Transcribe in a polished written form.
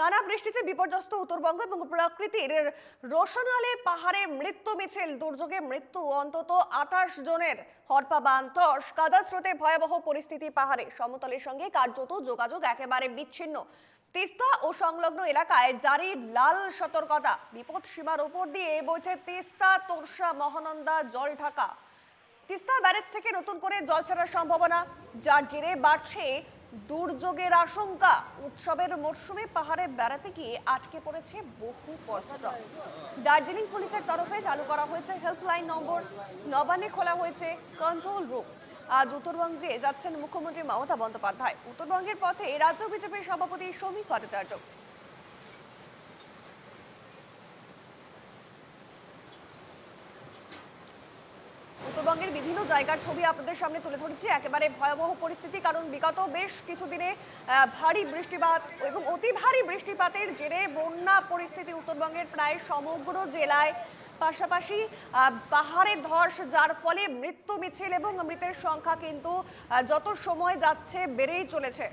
টানা বৃষ্টিতে বিপর্যস্ত উত্তরবঙ্গ এবং প্রকৃতির রোশনালে পাহাড়ে মৃত্যু মিছিল, দুর্যোগে মৃত্যু অন্তত 28 জনের। হরপা বাঁধ ধস, কাদা স্রোতে ভয়াবহ পরিস্থিতি পাহাড়ে, সমতলের সঙ্গে কার্যত যোগাযোগ একেবারে বিচ্ছিন্ন। তিস্তা ও সংলগ্ন এলাকায় জারি লাল সতর্কতা। বিপদ সীমার উপর দিয়ে বইছে তিস্তা, তোরসা, মহানন্দা জলঢাকা। তিস্তা ব্যারেজ থেকে নতুন করে জল ছাড়ার সম্ভাবনা, যার জেরে বাড়ছে দুর্যোগের আশঙ্কা। উৎসবের মরশুমে পাহাড়ে বেড়াতে গিয়ে আটকে পড়েছে বহু পর্যটক। দার্জিলিং পুলিশের তরফে চালু করা হয়েছে হেল্পলাইন নম্বর, নবান্নে খোলা হয়েছে কন্ট্রোল রুম। আজ উত্তরবঙ্গে যাচ্ছেন মুখ্যমন্ত্রী মমতা বন্দ্যোপাধ্যায়। উত্তরবঙ্গের পথে রাজ্য বিজেপির সভাপতি শ্রমিক ভট্টাচার্য। উত্তরবঙ্গের বিভিন্ন জায়গার ছবি আপনাদের সামনে তুলে ধরেছি। একেবারে ভয়াবহ পরিস্থিতি, কারণ বিগত বেশ কিছুদিনে ভারী বৃষ্টিপাত এবং অতি ভারী বৃষ্টিপাতের জেরে বন্যা পরিস্থিতি উত্তরবঙ্গের প্রায় সমগ্র জেলায়। পাশাপাশি পাহাড়ে ধস, যার ফলে মৃত্যু মিছিল এবং মৃতের সংখ্যা কিন্তু যত সময় যাচ্ছে বেড়েই চলেছে।